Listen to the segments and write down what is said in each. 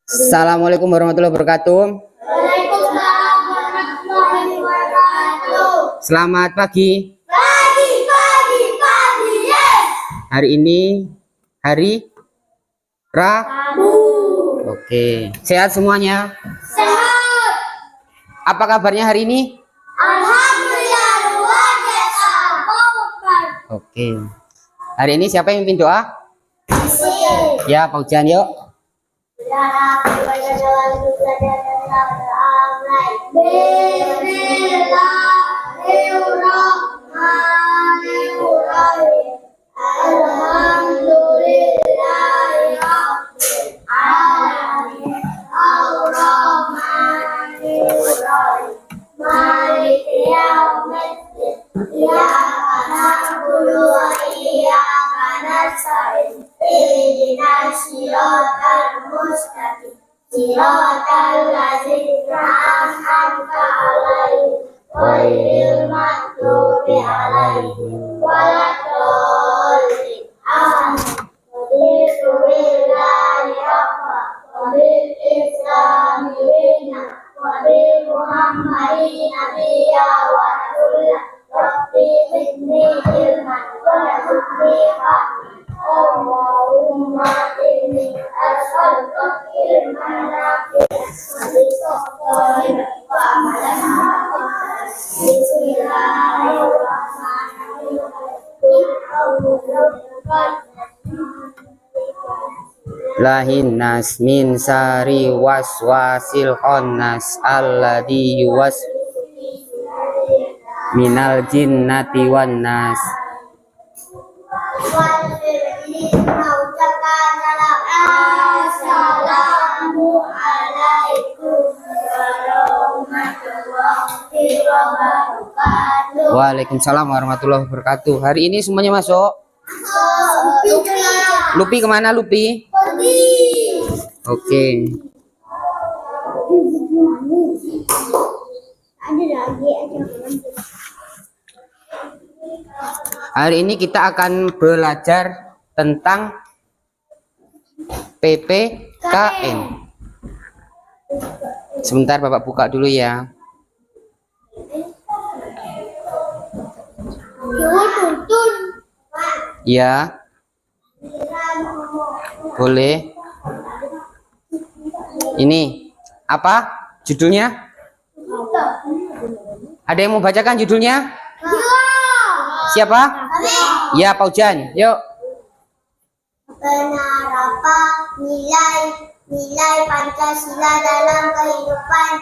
Assalamualaikum warahmatullahi wabarakatuh. Waalaikumsalam warahmatullahi wabarakatuh. Selamat pagi. Pagi, yes. Hari ini hari Rabu. Oke, sehat semuanya? Sehat. Apa kabarnya hari ini? Alhamdulillah luar biasa. Oke. Hari ini siapa yang mimpin doa? Ya, Pak Ujan, yuk. Bismillahirrahmanirrahim. Alhamdulillahirabbil alamin. Ar-Rahmanir-Rahim. Maliki yaumiddin. Iyyaka na'budu wa iyyaka nasta'in. Ihdinas siratal mustaqim. Siratal ladzina an'amta 'alaihim ghairil maghdubi 'alaihim waladdallin. Amin. Raditu billahi rabban wa bil islami dinan wa bi Muhammadin nabiyya wa rasulan. Rabbi zidni ilman warzuqni fahman. Allahumma inni as'aluka ilman nafi'an wa rizqan wa amalan mutaqabbal. Bismillahirrahmanirrahim. Lahinnas min sari waswasil khannas alladzi yuwas minal jinnati wan nas. Assalamualaikum warahmatullahi wabarakatuh. Waalaikumsalam warahmatullahi wabarakatuh. Hari ini semuanya masuk. Lupi kemana Lupi? Oke. Hari ini kita akan belajar tentang PPKN. Sebentar Bapak buka dulu ya. Ya. Boleh. Ini apa judulnya? Ada yang mau bacakan judulnya? Siapa? Ya, Pak Ujan. Yuk. Penerapan nilai Pancasila dalam kehidupan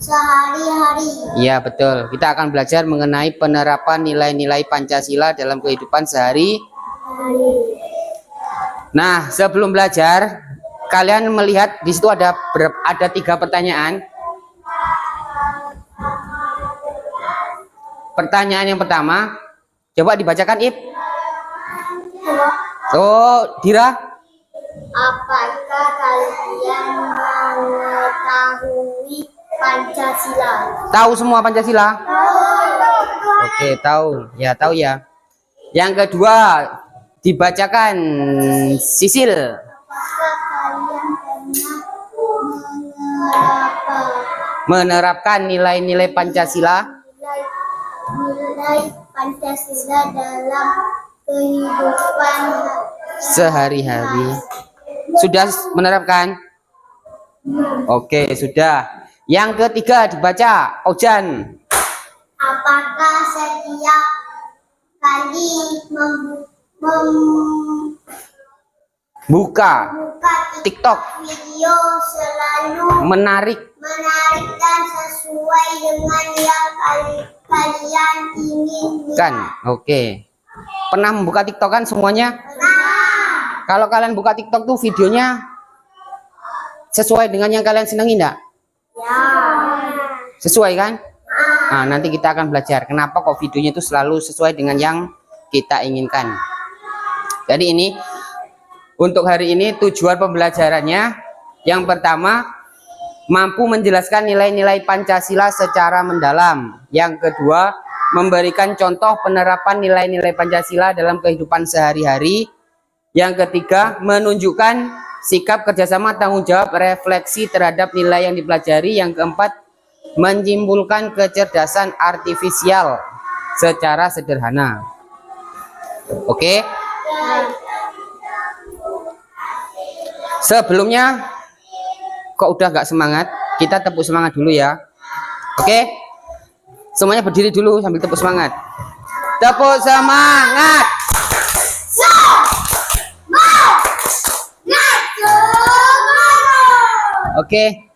sehari-hari. Iya, betul. Kita akan belajar mengenai penerapan nilai-nilai Pancasila dalam kehidupan sehari. Nah, sebelum belajar, kalian melihat di situ ada 3 pertanyaan. Pertanyaan yang pertama, coba dibacakan, Ib. Oh, Dira. Apakah kalian mengetahui Pancasila? Tahu semua Pancasila? Oke, tahu. Ya, tahu ya. Yang kedua, dibacakan Sisil. Apakah kalian pernah Menerapkan nilai-nilai Pancasila nilai Pancasila dalam kehidupan sehari-hari? Sudah menerapkan? Oke, sudah. Yang ketiga dibaca, Ojan. Apakah setiap kali Buka membuka TikTok video selalu menarik. dan sesuai dengan yang kalian inginkan? Kan, oke. Pernah membuka TikTok kan semuanya? Kalau kalian buka TikTok tuh videonya sesuai dengan yang kalian senangi enggak? Ya. Sesuai kan? Nah, nanti kita akan belajar kenapa kok videonya itu selalu sesuai dengan yang kita inginkan. Jadi ini untuk hari ini tujuan pembelajarannya yang pertama, mampu menjelaskan nilai-nilai Pancasila secara mendalam. Yang kedua, memberikan contoh penerapan nilai-nilai Pancasila dalam kehidupan sehari-hari. Yang ketiga, menunjukkan sikap kerjasama, tanggung jawab, refleksi terhadap nilai yang dipelajari. Yang keempat, menyimpulkan kecerdasan artifisial secara sederhana. Oke. Sebelumnya, kok udah nggak semangat? Kita tepuk semangat dulu ya. Oke. Semuanya berdiri dulu sambil tepuk semangat. Tepuk semangat. Oke.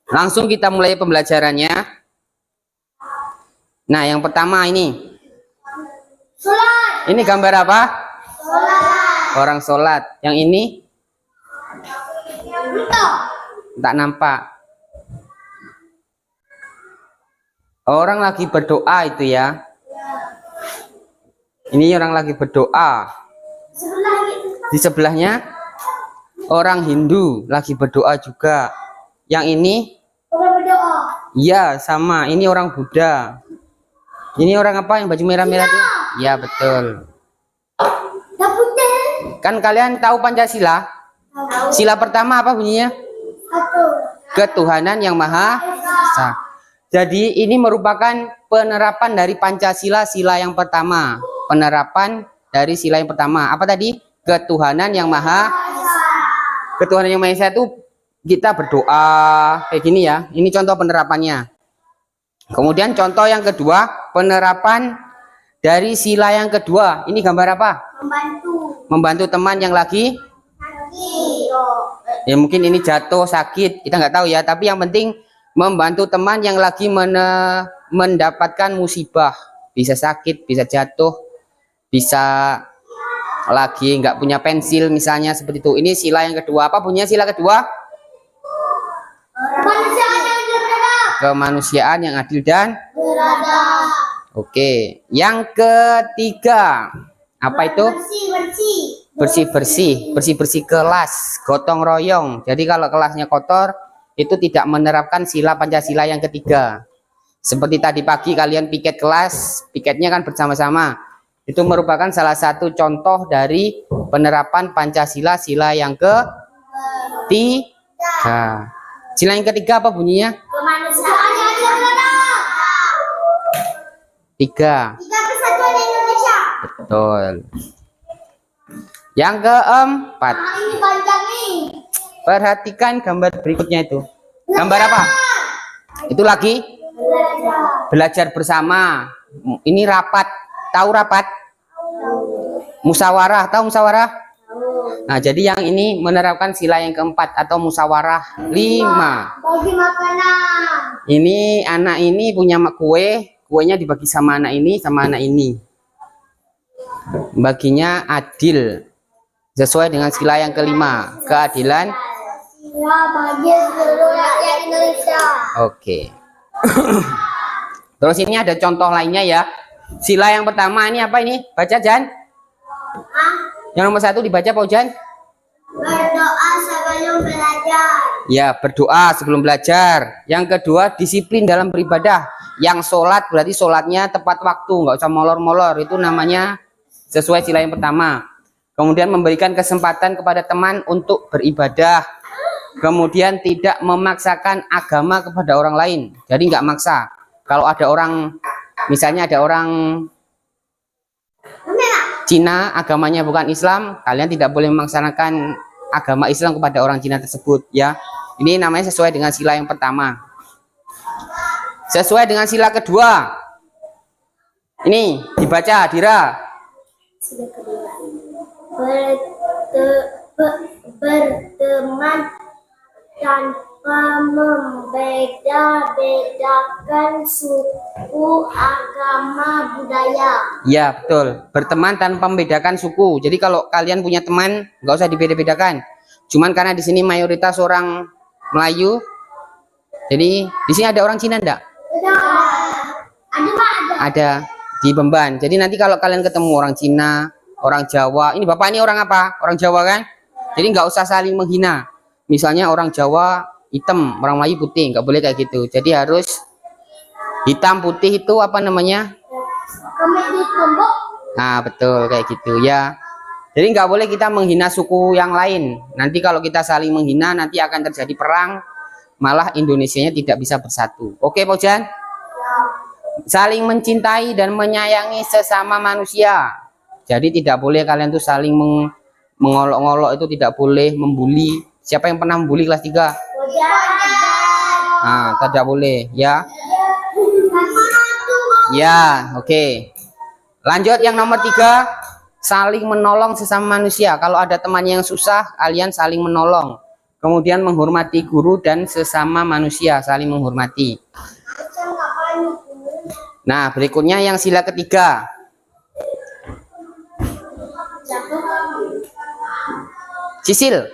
Langsung kita mulai pembelajarannya. Nah, yang pertama ini. Ini gambar apa? Orang sholat. Yang ini? Tak nampak. Orang lagi berdoa itu ya. Ini orang lagi berdoa. Di sebelahnya orang Hindu lagi berdoa juga. Yang ini? Iya, sama. Ini orang Buddha. Ini orang apa yang baju merah-merah itu? Ya, betul. Kan kalian tahu Pancasila? Sila pertama apa bunyinya? Ketuhanan yang Maha Esa. Jadi ini merupakan penerapan dari Pancasila, sila yang pertama. Penerapan dari sila yang pertama. Apa tadi? Ketuhanan yang Maha Esa. Ketuhanan yang Maha Esa itu kita berdoa kayak gini ya. Ini contoh penerapannya. Kemudian contoh yang kedua, penerapan dari sila yang kedua. Ini gambar apa? Membantu teman yang lagi ya, mungkin ini jatuh sakit, kita nggak tahu ya, tapi yang penting membantu teman yang lagi mendapatkan musibah, bisa sakit, bisa jatuh, bisa lagi nggak punya pensil misalnya, seperti itu. Ini sila yang kedua. Apa punya sila kedua? Kemanusiaan yang adil dan beradab. Oke, yang ketiga apa itu? Bersih-bersih kelas, gotong royong. Jadi kalau kelasnya kotor itu tidak menerapkan sila Pancasila yang ketiga. Seperti tadi pagi kalian piket kelas, piketnya kan bersama-sama. Itu merupakan salah satu contoh dari penerapan Pancasila sila yang ketiga. Sila yang ketiga apa bunyinya? Tiga. Persatuan Indonesia. Betul. Yang keempat. Ini panjang nih. Perhatikan gambar berikutnya itu. Gambar apa? Itu lagi belajar bersama. Ini rapat. Tahu rapat? Musyawarah. Tahu musyawarah? Nah, jadi yang ini menerapkan sila yang keempat atau musyawarah 5. Bagi makanan. Ini anak ini punya kue. Kuenya dibagi sama anak ini sama anak ini. Baginya adil. Sesuai dengan sila yang kelima, keadilan. Sila bagi seluruh rakyat Indonesia. Oke. Terus ini ada contoh lainnya ya. Sila yang pertama ini apa ini? Baca Jan. Yang nomor 1 dibaca Pak Jan. Berdoa sebelum belajar. Ya, berdoa sebelum belajar. Yang kedua, disiplin dalam beribadah. Yang sholat berarti sholatnya tepat waktu, nggak usah molor-molor. Itu namanya sesuai sila yang pertama. Kemudian memberikan kesempatan kepada teman untuk beribadah. Kemudian tidak memaksakan agama kepada orang lain. Jadi nggak maksa. Kalau ada orang, misalnya ada orang Cina, agamanya bukan Islam, kalian tidak boleh memaksakan agama Islam kepada orang Cina tersebut ya. Ini namanya sesuai dengan sila yang pertama. Sesuai dengan sila kedua. Ini dibaca Dira. Berteman tanpa membeda-bedakan suku, agama, budaya. Ya, betul. Berteman tanpa membedakan suku. Jadi kalau kalian punya teman, nggak usah dibeda-bedakan. Cuman karena di sini mayoritas orang Melayu, jadi di sini ada orang Cina enggak? Ada di Bemban. Jadi nanti kalau kalian ketemu orang Cina, orang Jawa, ini bapak ini orang apa? Orang Jawa kan? Jadi nggak usah saling menghina. Misalnya orang Jawa hitam, orang Melayu putih, nggak boleh kayak gitu. Jadi harus hitam putih itu apa namanya? Kami ditumbuk. Nah, betul kayak gitu ya. Jadi nggak boleh kita menghina suku yang lain. Nanti kalau kita saling menghina, nanti akan terjadi perang. Malah Indonesianya tidak bisa bersatu. Oke, Pak Jan? Saling mencintai dan menyayangi sesama manusia. Jadi tidak boleh kalian tuh saling mengolok-ngolok, itu tidak boleh membuli. Siapa yang pernah membuli kelas 3? Nah, tidak boleh ya. Ya, oke. Lanjut yang nomor 3, saling menolong sesama manusia. Kalau ada teman yang susah, kalian saling menolong. Kemudian menghormati guru dan sesama manusia, saling menghormati. Nah, berikutnya yang sila ketiga. Sisil,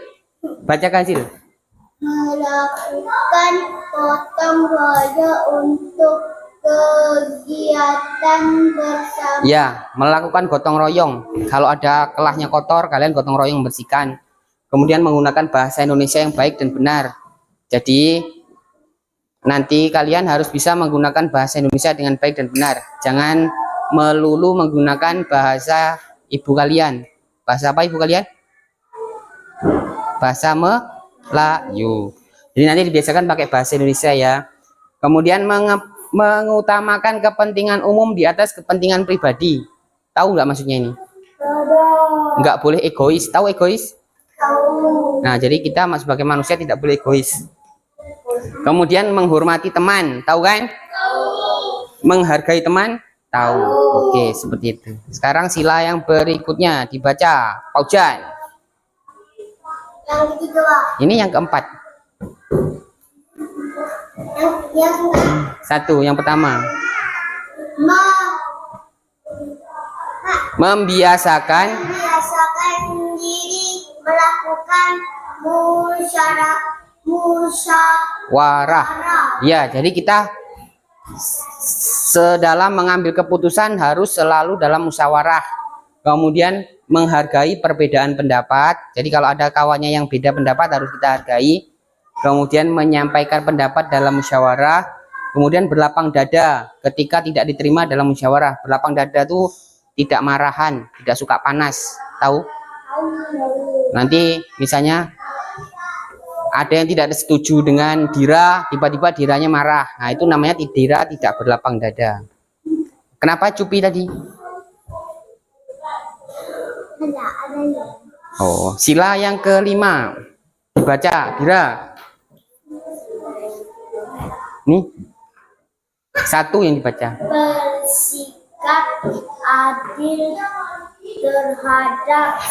bacakan Sil. Melakukan gotong royong untuk kegiatan bersama. Ya, melakukan gotong royong. Kalau ada kelahnya kotor, kalian gotong royong bersihkan. Kemudian menggunakan bahasa Indonesia yang baik dan benar. Jadi nanti kalian harus bisa menggunakan bahasa Indonesia dengan baik dan benar. Jangan melulu menggunakan bahasa ibu kalian. Bahasa apa ibu kalian? Bahasa Melayu. Jadi nanti dibiasakan pakai bahasa Indonesia ya. Kemudian mengutamakan kepentingan umum di atas kepentingan pribadi. Tahu nggak maksudnya ini? Nggak boleh egois. Tahu egois? Nah, jadi kita sebagai manusia tidak boleh egois. Kemudian menghormati teman, tahu kan? Menghargai teman, tahu. Oke, seperti itu. Sekarang sila yang berikutnya dibaca, Paujan. Yang ketiga, Ini yang keempat. yang Satu, yang pertama. Membiasakan diri melakukan musyawarah. Ya, jadi kita sedalam mengambil keputusan harus selalu dalam musyawarah. Kemudian menghargai perbedaan pendapat. Jadi kalau ada kawannya yang beda pendapat harus kita hargai. Kemudian menyampaikan pendapat dalam musyawarah. Kemudian berlapang dada ketika tidak diterima dalam musyawarah. Berlapang dada itu tidak marahan, tidak suka panas. Tahu? Nanti misalnya ada yang tidak setuju dengan Dira, tiba-tiba Diranya marah. Nah, itu namanya Dira tidak berlapang dada. Kenapa Cupi tadi? Oh, sila yang kelima. Dibaca, Dira. Nih. Satu yang dibaca. Bersikap adil terhadap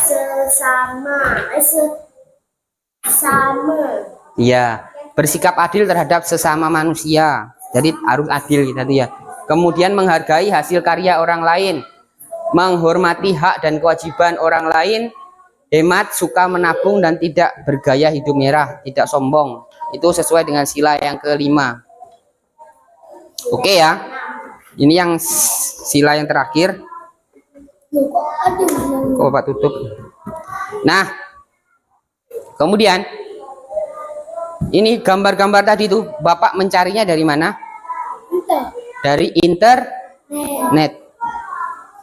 Iya, bersikap adil terhadap sesama manusia. Jadi harus adil kita tuh ya. Kemudian menghargai hasil karya orang lain, menghormati hak dan kewajiban orang lain, hemat, suka menabung dan tidak bergaya hidup mewah, tidak sombong. Itu sesuai dengan sila yang kelima. Oke ya. Ini yang sila yang terakhir. Oh, Pak tutup. Nah, kemudian ini gambar-gambar tadi tuh Bapak mencarinya dari mana? Dari internet.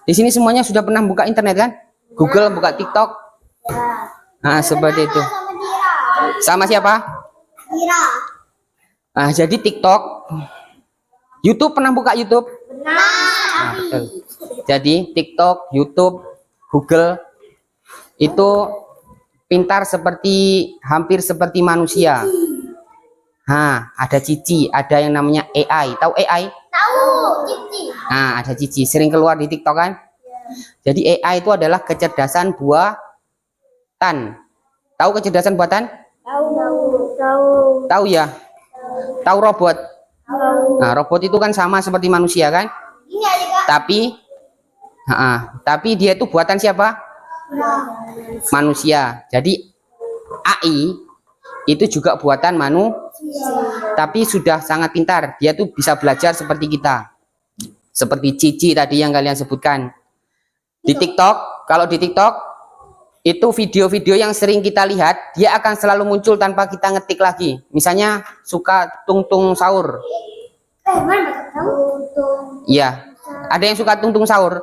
Di sini semuanya sudah pernah buka internet kan? Google, buka TikTok. Nah, seperti itu. Sama siapa? Nah, jadi TikTok, YouTube pernah buka YouTube? Nah, betul. Jadi TikTok, YouTube, Google itu pintar hampir seperti manusia. Nah, ada Cici, ada yang namanya AI. Tahu AI? Tahu, Cici. Nah, ada Cici, sering keluar di TikTok kan? Jadi AI itu adalah kecerdasan buatan. Tahu kecerdasan buatan? Tahu ya? Tahu robot? Nah, robot itu kan sama seperti manusia kan? Tapi dia itu buatan siapa? Manusia. Jadi AI itu juga buatan manusia, tapi sudah sangat pintar. Dia tuh bisa belajar seperti kita, seperti Cici tadi yang kalian sebutkan. Di TikTok, kalau di TikTok itu video-video yang sering kita lihat, dia akan selalu muncul tanpa kita ngetik lagi. Misalnya suka tung-tung sahur. Iya, ada yang suka tung-tung sahur.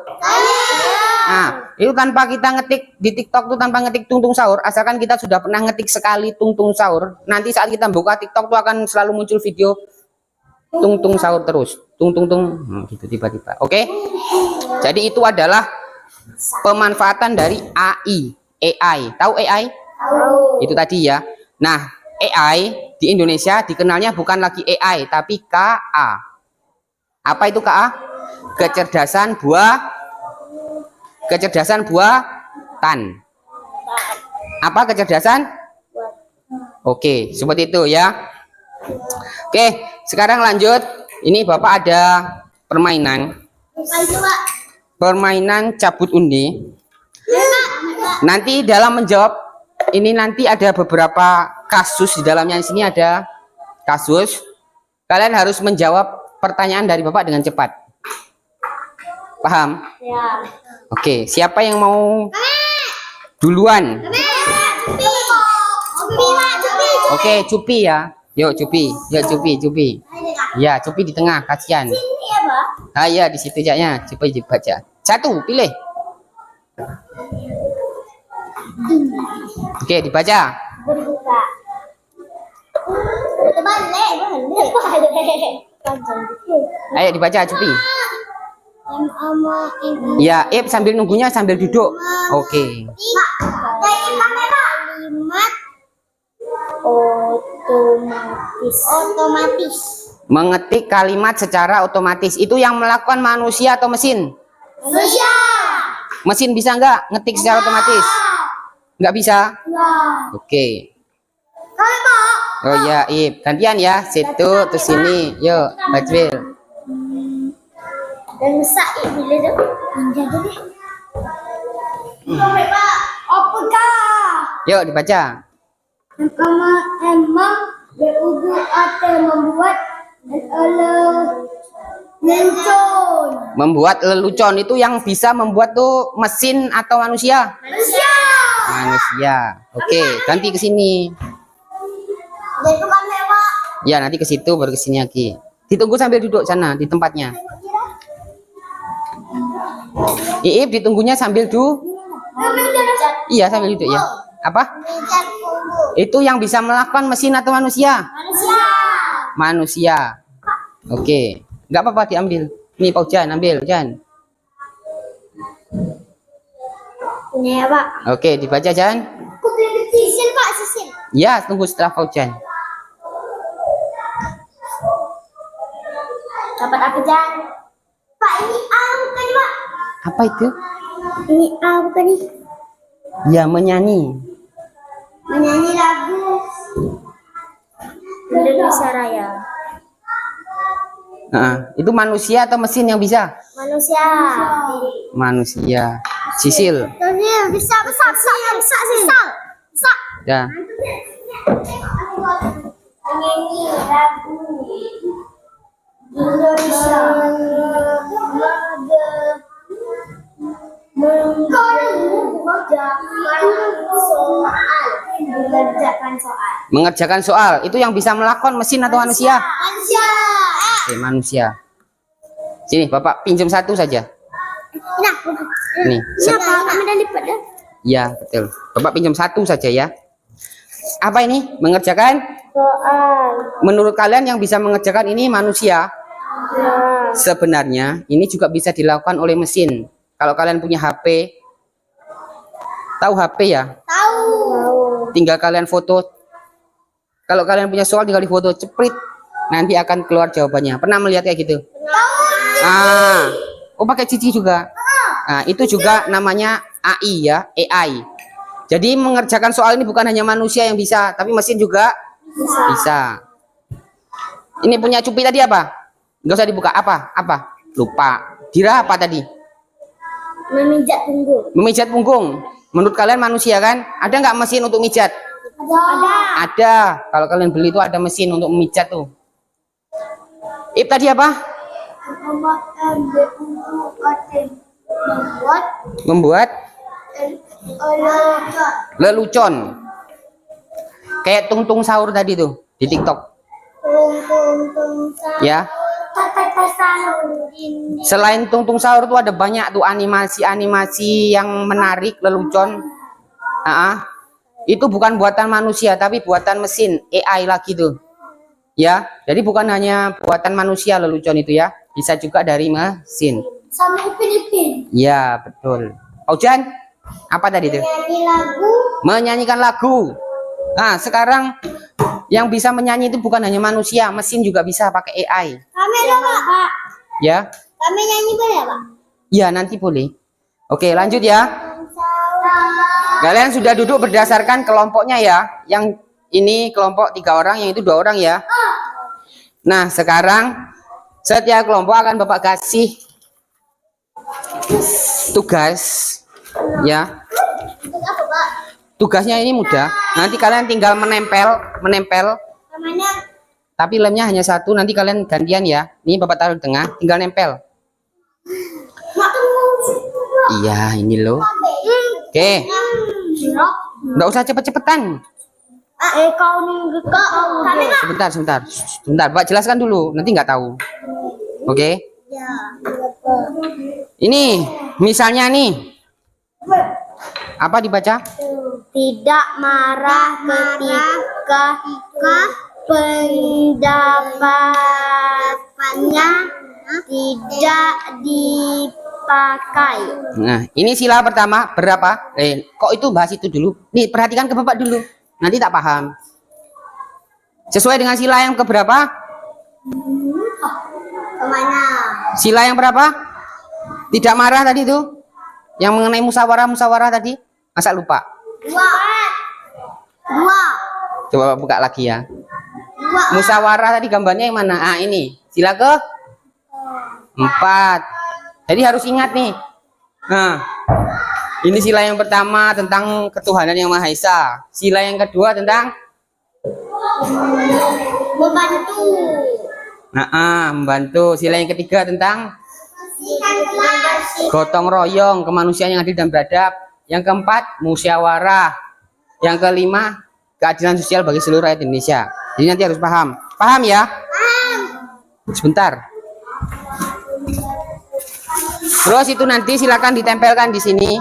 Nah, itu tanpa kita ngetik di TikTok tuh, tanpa ngetik tung tung sahur, asalkan kita sudah pernah ngetik sekali tung tung sahur, nanti saat kita buka TikTok tuh akan selalu muncul video tung tung sahur terus, tung tung tung, gitu tiba-tiba. Oke. Jadi itu adalah pemanfaatan dari AI. Tahu AI? Tahu. Itu tadi ya. Nah, AI di Indonesia dikenalnya bukan lagi AI tapi KA. Apa itu KA? Kecerdasan buatan. Apa kecerdasan? Oke, seperti itu ya. Oke, sekarang lanjut. Ini Bapak ada permainan. Permainan cabut undi. Nanti dalam menjawab ini nanti ada beberapa kasus di dalamnya. Di sini ada kasus. Kalian harus menjawab pertanyaan dari Bapak dengan cepat. Paham? Ya. Oke, siapa yang mau duluan? Oke, Cupi ya. Yuk Cupi, yuk Cupi. Ya, Cupi di tengah, kasihan. Ah ya, di situ aja ya. Cupi dibaca. Satu, pilih. Oke, dibaca. Berbuka. Ayo dibaca Cupi. Ya, sambil nunggunya sambil duduk. Oke. Kalimat otomatis. Mengetik kalimat secara otomatis. Itu yang melakukan manusia atau mesin? Manusia. Mesin bisa nggak ngetik secara otomatis? Nggak bisa? Oke. Oh ya, gantian ya. Situ terus sini. Yuk, Bajwil. Dan Said bila tu menjaga deh. Apakah? Yuk dibaca. Emang berubu atau membuat lelucon. Membuat lelucon itu yang bisa membuat tuh mesin atau manusia? Manusia. Oke, ganti ke sini. Itu kan Pak. Ya, nanti ke situ baru ke sini lagi. Ditunggu sambil duduk sana di tempatnya. Iip ditunggunya sambil Iya, sambil duduk ya. Apa? Itu yang bisa melakukan mesin atau manusia? Manusia. Oke. Enggak apa-apa diambil. Nih Pak Jan, ambil Jan. Ini ya Pak. Oke, dibaca Jan. Sisil Pak, sisil. Ya, tunggu setelah Pak Jan. Dapat apa Jan? Pak, ini A bukan Pak? Apa itu? Ini A bukan nih? Ya, menyanyi. Menyanyi lagu Indonesia Raya. Itu manusia atau mesin yang bisa? Manusia. Manusia. Sisil. Bisa. Ya. Menyanyi lagu Indonesia. Mengerjakan soal. Itu yang bisa melakukan mesin atau manusia? Manusia. Oke, manusia. Sini, Bapak pinjam satu saja. Nah, Nih. Ya, betul. Bapak pinjam satu saja ya. Apa ini? Mengerjakan? soal. Menurut kalian yang bisa mengerjakan ini manusia? Ya. Sebenarnya ini juga bisa dilakukan oleh mesin. Kalau kalian punya HP, tahu HP ya? Tahu. Tinggal kalian foto. Kalau kalian punya soal tinggal difoto, ceprit. Nanti akan keluar jawabannya. Pernah melihat kayak gitu? Oh pakai cici juga. Nah, itu juga namanya AI ya, AI. Jadi mengerjakan soal ini bukan hanya manusia yang bisa, tapi mesin juga bisa. Ini punya Cupi tadi apa? Nggak usah dibuka. Apa? Lupa. Dira apa tadi? Memijat punggung. Memijat punggung. Menurut kalian manusia kan? Ada nggak mesin untuk mijat? Ada. Ada. Kalau kalian beli itu ada mesin untuk memijat tuh. Ip tadi apa? Membuat lelucon. Kayak tung-tung sahur tadi tuh di TikTok. Ya. Selain Tung Tung Sahur tuh ada banyak tuh animasi-animasi yang menarik, lelucon. Itu bukan buatan manusia tapi buatan mesin AI lagi tuh. Ya, jadi bukan hanya buatan manusia lelucon itu ya, bisa juga dari mesin. Sama Upin Ipin. Ya, betul. Aujan, apa tadi tuh? Nyanyi lagu. Menyanyikan lagu. Nah, sekarang yang bisa menyanyi itu bukan hanya manusia, mesin juga bisa pakai AI. Kami dong, Pak. Ya. Kami nyanyi boleh, Pak? Ya, nanti boleh. Oke, lanjut ya. Kalian sudah duduk berdasarkan kelompoknya ya. Yang ini kelompok 3 orang, yang itu 2 orang ya. Nah, sekarang setiap kelompok akan Bapak kasih tugas ya. Apa, Pak? Tugasnya ini mudah. Nanti kalian tinggal menempel. Namanya Tapi lemnya hanya 1. Nanti kalian gantian ya. Ini Bapak taruh di tengah, tinggal nempel. Iya, ini loh. Oke. Nggak usah cepet-cepetan. kau nunggu kau. Kami, Pak. Sebentar. Bapak jelaskan dulu. Nanti nggak tahu. Oke. Ya. Ini misalnya nih. Apa dibaca? Tidak marah ketika pendapatnya tidak dipakai. Nah, ini sila pertama berapa? Kok itu bahas itu dulu? Nih, perhatikan ke Bapak dulu. Nanti tak paham. Sesuai dengan sila yang keberapa? Kemana? Sila yang berapa? Tidak marah tadi itu. Yang mengenai musyawarah tadi. Masa lupa? 2. Coba buka lagi ya. 2. Musyawarah tadi gambarnya yang mana? Ah, ini. Sila ke 4. Jadi harus ingat nih. Nah, ini sila yang pertama tentang ketuhanan yang Maha Esa. Sila yang kedua tentang Membantu. membantu. Sila yang ketiga tentang gotong royong, kemanusiaan yang adil dan beradab. Yang keempat, musyawarah. Yang kelima, keadilan sosial bagi seluruh rakyat Indonesia. Jadi nanti harus paham. Paham ya? Sebentar. Terus itu nanti silakan ditempelkan di sini.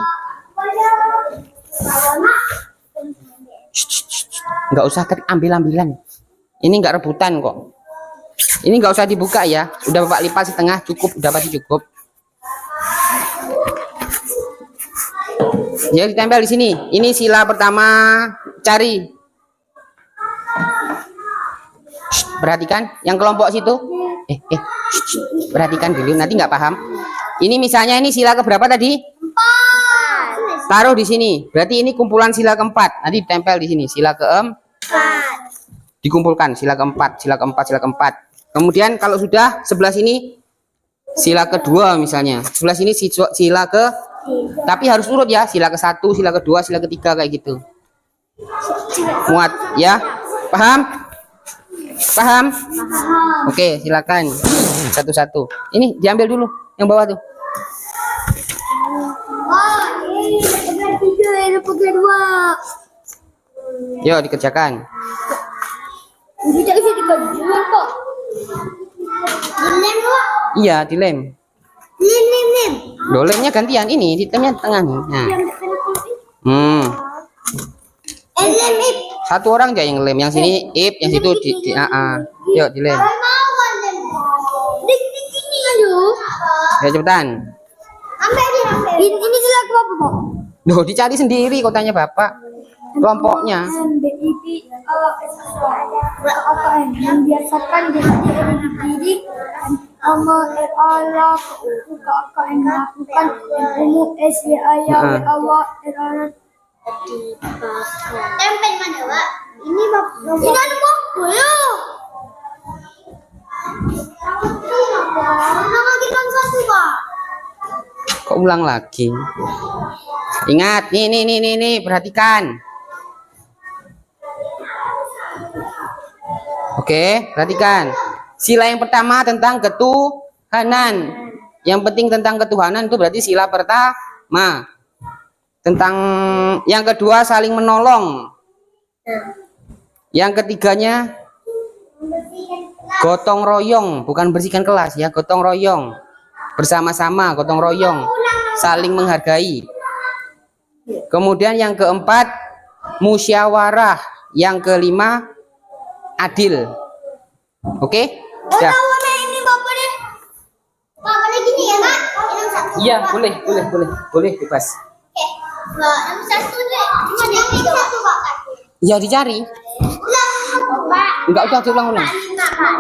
Nggak usah ambil-ambilan. Ini nggak rebutan kok. Ini nggak usah dibuka ya. Udah Bapak lipat setengah cukup, udah pasti cukup. Ya, ditempel di sini. Ini sila pertama, cari. Perhatikan yang kelompok situ. Perhatikan dulu, nanti nggak paham. Ini misalnya ini sila keberapa tadi? 4. Taruh di sini. Berarti ini kumpulan sila keempat. Nanti ditempel di sini. Sila keempat. Dikumpulkan sila keempat. Kemudian kalau sudah sebelah sini sila kedua misalnya. Sebelah sini sila ke. Tapi harus urut ya. Sila ke-1, sila kedua, sila ketiga kayak gitu. Muat ya? Paham? Oke, silakan satu-satu. Ini diambil dulu yang bawah tuh. Yo, dikerjakan. Iya, dilem. Lemnya gantian ini, lemnya tengah nih. Nah. Satu orang aja yang lem, yang sini ip, yang situ Yuk, dilem. Ya cepetan. Ini sila apa, Pak? Loh, dicari sendiri kotanya Bapak. Kelompoknya. Membiasakan diri Allah melakukan umum Allah tempen mana, Pak? Ini Bapak. Ini ada Bapak ya. Satu, Pak. Kok ulang lagi? Ingat, nih, perhatikan. Oke, perhatikan. Sila yang pertama tentang ketuhanan. Yang penting tentang ketuhanan itu berarti sila pertama. Tentang yang kedua saling menolong. Yang ketiganya Gotong royong, bukan bersihkan kelas ya, gotong royong. Bersama-sama, gotong royong. Saling menghargai. Kemudian yang keempat, musyawarah. Yang kelima, adil. Oke? Ya. Ini bapaknya. Bapaknya gini ya, Mak. Minum satu. Iya, boleh, bebas. Oke. Mbak, minum satu deh. Cuma yang ini satu, Pak. Ya dicari. Pak. Enggak usah diulang-ulang. 5, Pak.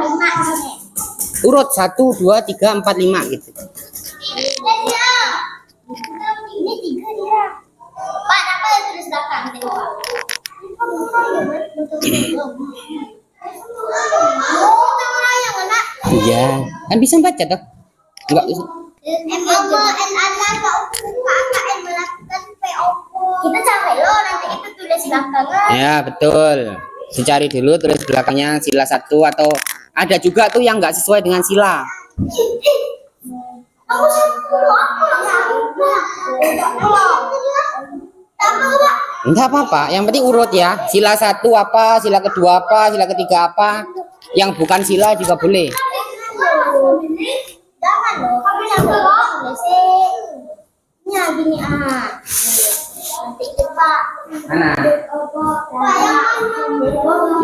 5. Urut 1, 2, 3, 4, 5 gitu. Ini 3 dia. Pak, apa yang tulis belakang? Tengok, Pak. Oh, tengok yang mana? Iya, kan bisa baca toh? Enggak bisa. Kita capek loh, nanti itu tulis belakangnya. Ya, betul. Dicari dulu tulis belakangnya sila 1 atau ada juga tuh yang enggak sesuai dengan sila. Aku Enggak apa-apa, yang penting urut ya. Sila 1 apa, sila kedua apa, sila ketiga apa. Yang bukan sila juga boleh. jangan loh, kamu yang tulis gini nanti kita Mana?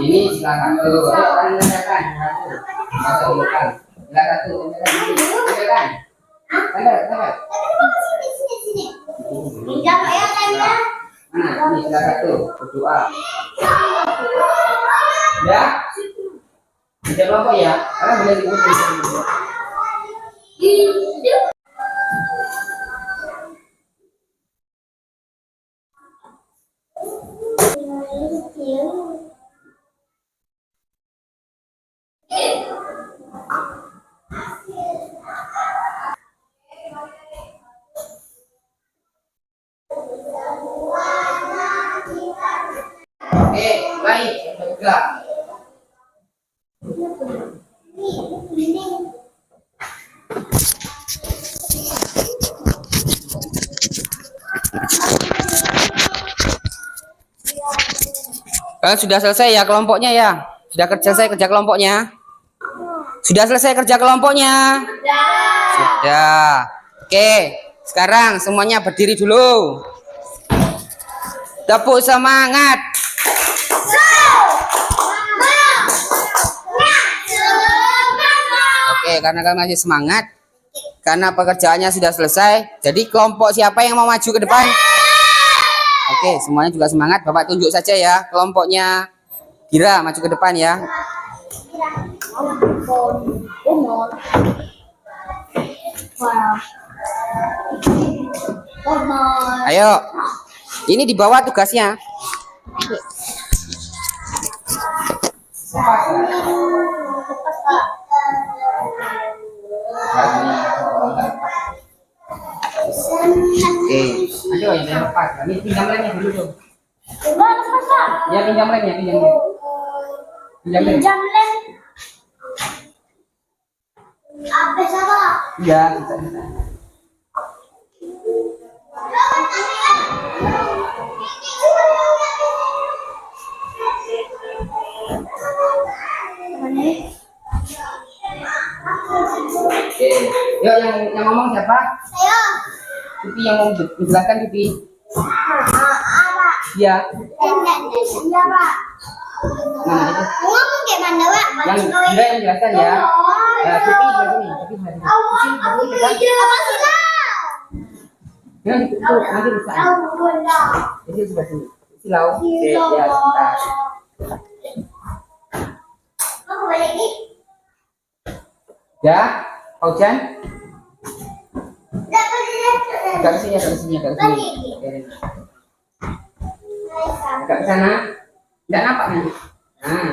Ini sila 1. Sila 1. jangan ya tanya. Mana? Ini sila 1. Berdoa. Ya. Bisa kelompok ya? Karena boleh diikuti. Oke, baik. Enggak. Kalian sudah selesai ya kelompoknya ya? Sudah selesai kerja kelompoknya? Sudah selesai kerja kelompoknya? Sudah. Oke, sekarang semuanya berdiri dulu. Tepuk semangat. Oke, karena kalian masih semangat, karena pekerjaannya sudah selesai, jadi kelompok siapa yang mau maju ke depan? Oke, semuanya juga semangat. Bapak tunjuk saja ya kelompoknya. Gira maju ke depan ya. Ayo, ini di bawah tugasnya. Oke, ayo yang lepas. Ini pinjam lemnya dulu dong. Ya pinjam lemnya, pinjam lem. Pinjam lem. Apa sama? Iya, bisa. Oke, yuk yang ngomong siapa? Saya. Pipi yang mau menjelaskan Pipi. Apa? Iya. Iya, Pak. Mana itu? Ngomong kayak mana, Pak? Yang Gira yang menjelaskan ya. Pipi sebelah sini. Pipi sebelah sini. Apa sih lah? Ya, itu nanti bisa. Ini sebelah sini. Silau. Oke, ya sebentar. Kamu balik nih? Ya, Paujan. Agak ke sini, agak ke sini, agak ke sini. Agak ke sana. Enggak nampak nanti. Nah.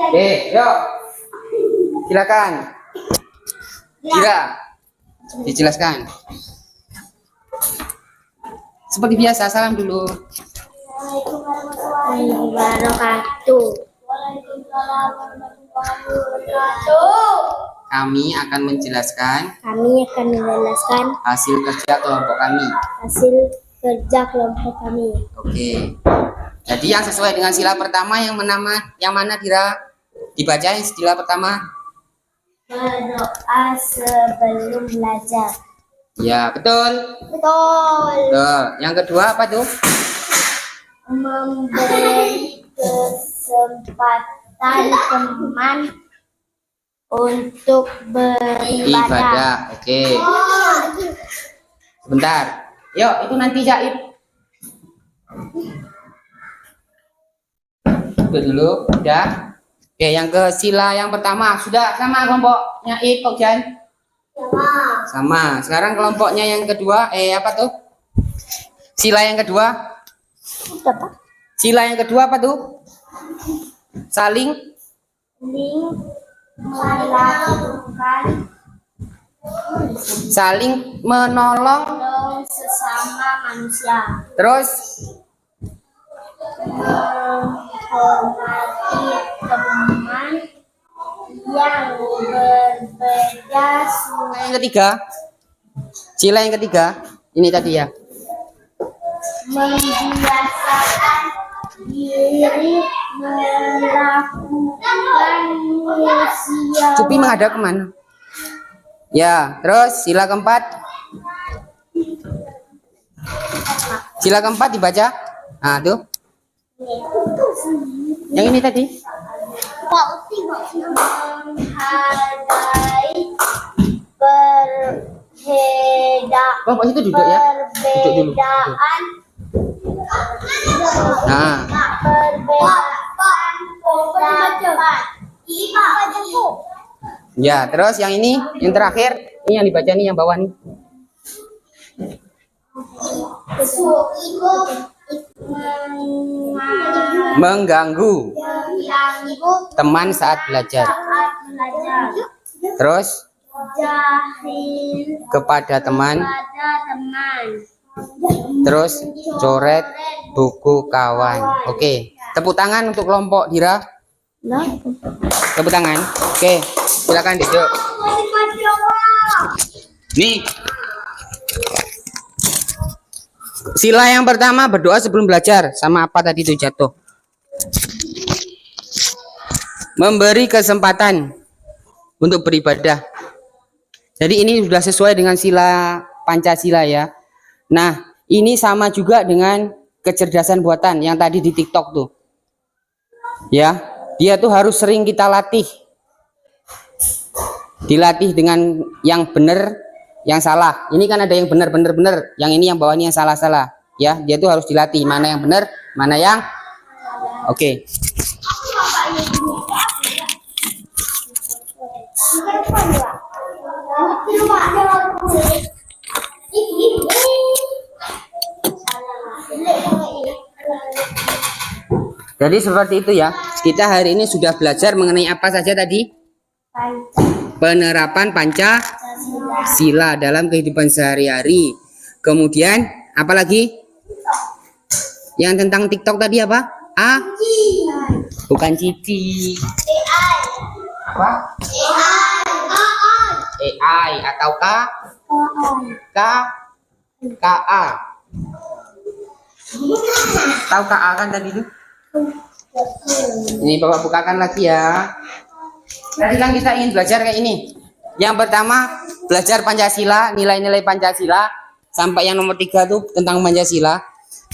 Oke, yuk. Silakan. Kira. Dijelaskan. Seperti biasa, salam dulu. Waalaikumsalam warahmatullahi wabarakatuh. Kami akan menjelaskan Kami akan menjelaskan hasil kerja kelompok kami. hasil kerja kelompok kami. Oke. Jadi yang sesuai dengan sila pertama yang mana Dira? Dibaca yang sila pertama. Berdoa sebelum belajar. Ya, betul. Betul. Betul. Yang kedua apa tuh? Memberi kesempatan teman untuk beribadah. Ibadah. Oke. Sebentar. Yuk, itu nanti Jaib. Itu dulu, udah. Oke, yang ke sila yang pertama sudah sama kelompoknya kok Jan? Sama. Sekarang kelompoknya yang kedua, apa tuh? Sila yang kedua. Sila yang kedua apa tuh? Saling Melakukan saling menolong. sesama manusia. Terus Menghormati teman yang berbeda suku. yang ketiga. Sila yang ketiga. Ini tadi ya. Membiasakan diri melakukan usia. Cupi menghadap kemana? Ya, terus sila keempat. Sila keempat dibaca. Nah, tuh. Yang ini tadi. Menghargai perbedaan. Bang, pas itu duduk ya. Duduk dulu. Perbedaan. Nah, Perbedaan pendapat. ya, terus yang ini, yang terakhir, ini yang dibaca nih yang bawah nih. Mengganggu teman saat belajar. Terus Jahil kepada teman. pada teman. Terus coret buku kawan. Oke, tepuk tangan untuk kelompok Dira. Tepuk tangan. Oke, silakan duduk. Nih. Sila yang pertama berdoa sebelum belajar. Sama apa tadi itu jatuh? Memberi kesempatan untuk beribadah. Jadi ini sudah sesuai dengan sila Pancasila ya. Nah, ini sama juga dengan kecerdasan buatan yang tadi di TikTok tuh. Ya, dia tuh harus sering kita latih. Dilatih dengan yang benar, yang salah. Ini kan ada yang benar, yang ini yang bawah ini yang salah. Ya, dia tuh harus dilatih mana yang benar, mana yang oke. Jadi seperti itu ya. Kita hari ini sudah belajar mengenai apa saja tadi? Penerapan Pancasila dalam kehidupan sehari-hari. Kemudian apa lagi? Yang tentang TikTok tadi apa? Bukan Cici. Apa? AI atau KA. Tahu KA kan tadi itu? Ini Bapak bukakan lagi ya. Tadi kan kita ingin belajar kayak ini. Yang pertama belajar Pancasila, nilai-nilai Pancasila, sampai yang nomor 3 tuh tentang Pancasila.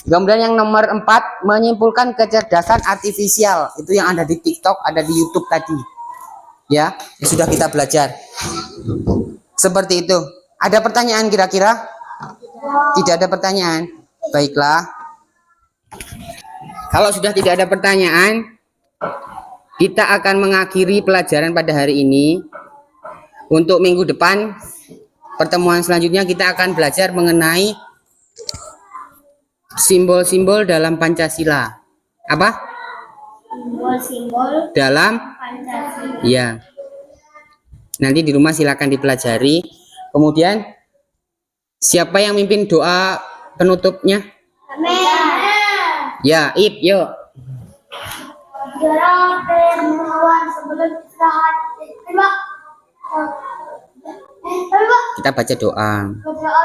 Kemudian yang nomor 4 menyimpulkan kecerdasan artifisial, itu yang ada di TikTok, ada di YouTube tadi. Ya, sudah kita belajar. Seperti itu. Ada pertanyaan kira-kira? Tidak ada pertanyaan. Baiklah. Kalau sudah tidak ada pertanyaan, kita akan mengakhiri pelajaran pada hari ini. Untuk minggu depan, pertemuan selanjutnya kita akan belajar mengenai simbol-simbol dalam Pancasila. Apa? Simbol-simbol Dalam Pancasila. ya. Nanti di rumah silakan dipelajari. Kemudian siapa yang mimpin doa penutupnya? Amin. Ya, yuk. Jarang pertemuan sebelum istirahat. Terima Kita baca doa. Doa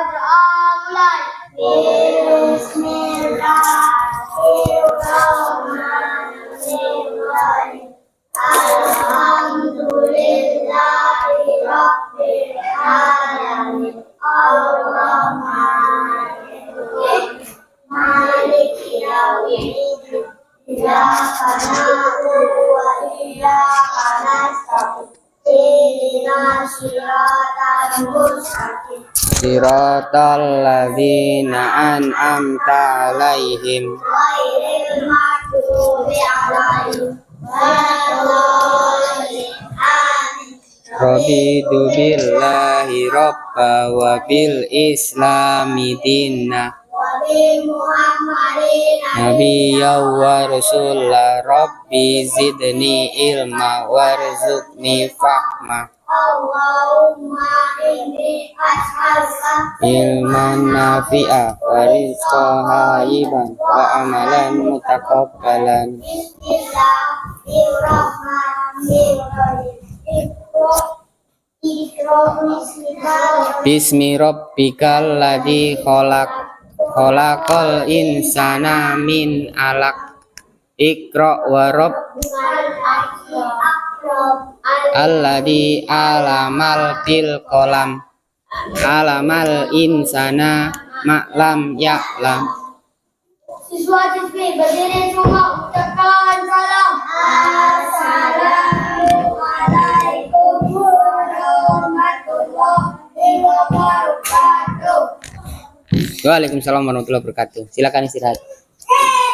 mulai. Bismillahirrahmanirrahim. Alhamdulillahirabbil alamin. Arrahmanirrahim. Maliki yaumiddin. Iyyaka na'budu wa iyyaka nasta'in. Ihdinas siratal mustaqim. Siratal ladzina an'amta 'alaihim Ghairil maghdubi 'alaihim waladdallin. Amin. Raditu billahi rabba wa bil islami dinna Wa bi Muhammadin nabiyya wa rasulah rabbi zidni ilma warzuqni fahma Allahumma inni as'aluka ilman nafi'a wa rizqan haiban wa amalan mutaqabbalan. Bismillahirrahmanirrahim. Bismi rabbikal ladzi khalaqal insana min alaq. Iqra wa alladzi alamal bil qalam. Alamal insana ma'lam ya'lam. Siswa-siswi berdiri semua ucapkan salam. Assalamualaikum warahmatullahi wabarakatuh. Waalaikumsalam warahmatullahi wabarakatuh. Silakan istirahat.